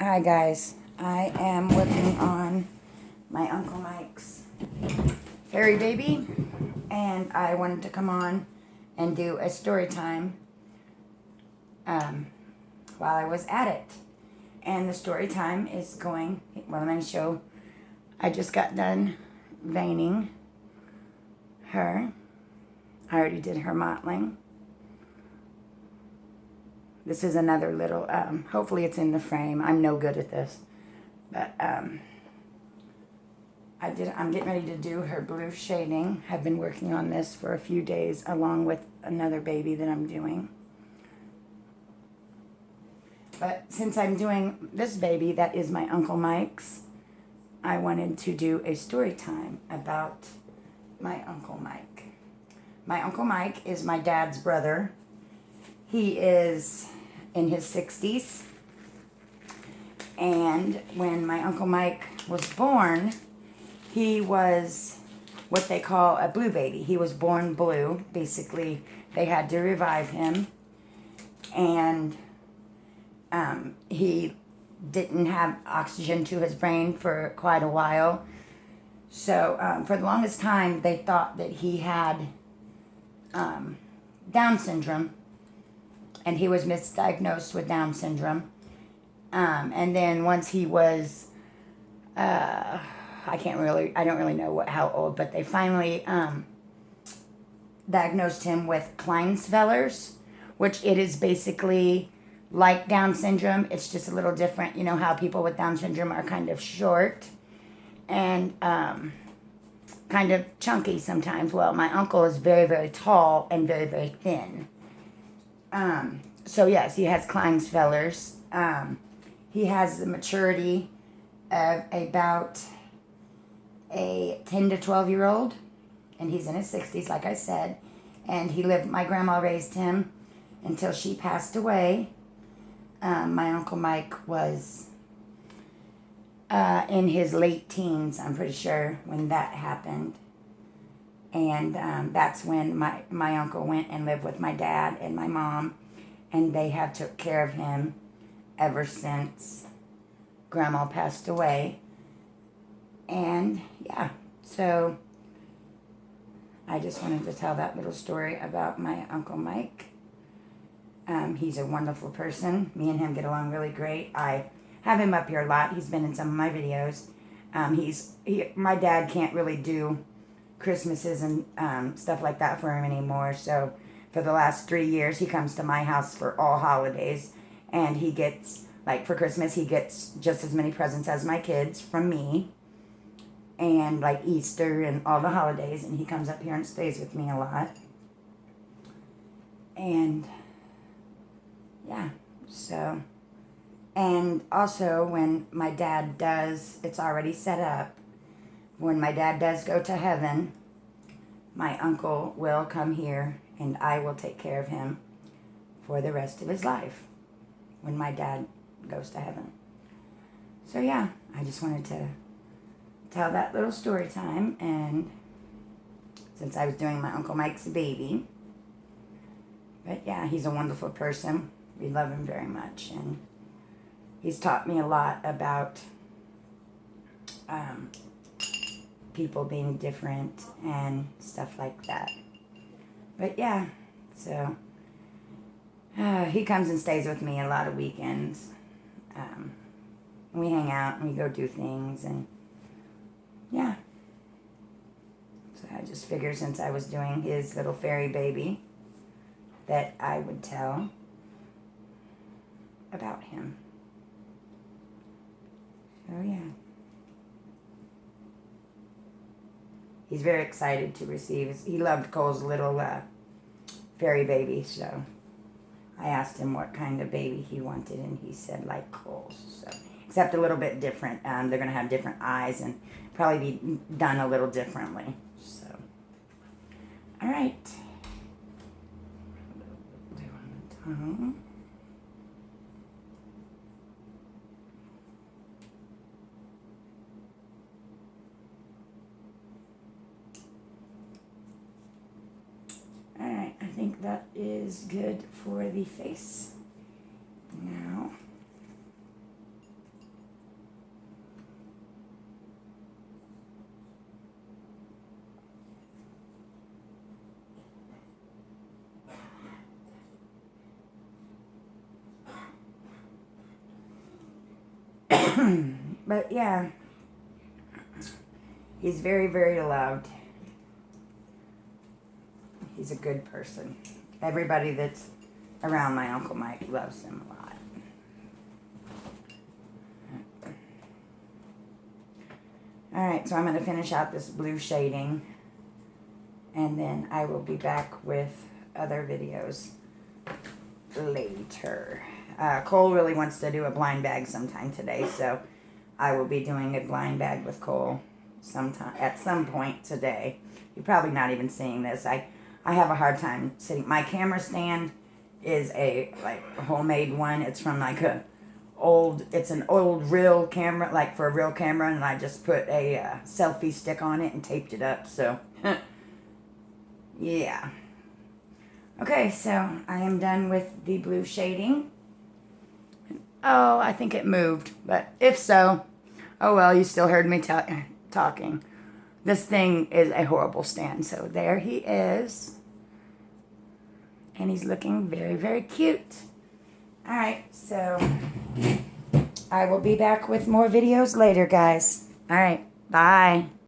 Hi guys, I am working on my Uncle Mike's fairy baby, and I wanted to come on and do a story time while I was at it. And the story time is going, well, I'm going to show, I just got done veining her. I already did her mottling. This is another little, hopefully it's in the frame. I'm no good at this. But I'm getting ready to do her blue shading. I've been working on this for a few days along with another baby that I'm doing. But since I'm doing this baby that is my Uncle Mike's, I wanted to do a story time about my Uncle Mike. My Uncle Mike is my dad's brother. He is in his 60s. And when my Uncle Mike was born, he was what they call a blue baby. He was born blue. Basically, they had to revive him. And he didn't have oxygen to his brain for quite a while. So for the longest time, they thought that he had Down syndrome. And he was misdiagnosed with Down syndrome. And then once he was, I don't really know how old, but they finally diagnosed him with Klinefelter's, which it is basically like Down syndrome. It's just a little different. You know how people with Down syndrome are kind of short and kind of chunky sometimes. Well, my uncle is very, very tall and very, very thin. So yes, he has Klinefelter's. He has the maturity of about a 10 to 12-year-old, and he's in his 60s, like I said. And my grandma raised him until she passed away. My Uncle Mike was in his late teens, I'm pretty sure, when that happened. And that's when my uncle went and lived with my dad and my mom, and they have took care of him ever since Grandma passed away. And yeah, so I just wanted to tell that little story about my Uncle Mike. He's a wonderful person. Me and him get along really great. I have him up here a lot. He's been in some of my videos. My dad can't really do Christmases and stuff like that for him anymore. So for the last 3 years, he comes to my house for all holidays. And he gets, like for Christmas, he gets just as many presents as my kids from me. And like Easter and all the holidays. And he comes up here and stays with me a lot. And yeah, so. And also when my dad does, it's already set up. When my dad does go to heaven, my uncle will come here and I will take care of him for the rest of his life when my dad goes to heaven. So yeah, I just wanted to tell that little story time, and since I was doing my Uncle Mike's baby. But yeah, he's a wonderful person. We love him very much, and he's taught me a lot about people being different and stuff like that. But yeah, so he comes and stays with me a lot of weekends. We hang out and we go do things, and yeah. So I just figured since I was doing his little fairy baby that I would tell about him. So yeah. He's very excited to receive. He loved Cole's little fairy baby, so I asked him what kind of baby he wanted, and he said like Cole's. So, except a little bit different. They're going to have different eyes and probably be done a little differently. So, all right. Alright, I think that is good for the face. Now, But yeah, he's very, very loved. He's a good person. Everybody that's around my Uncle Mike loves him a lot. Alright, so I'm going to finish out this blue shading. And then I will be back with other videos later. Cole really wants to do a blind bag sometime today, so I will be doing a blind bag with Cole sometime at some point today. You're probably not even seeing this. I have a hard time sitting. My camera stand is a homemade one. It's from it's an old real camera, like for a real camera, and I just put a selfie stick on it and taped it up. So yeah. Okay, so I am done with the blue shading. Oh, I think it moved, but if so, oh well, you still heard me talking. This thing is a horrible stand, so there he is. And he's looking very, very cute. Alright, so I will be back with more videos later, guys. Alright, bye.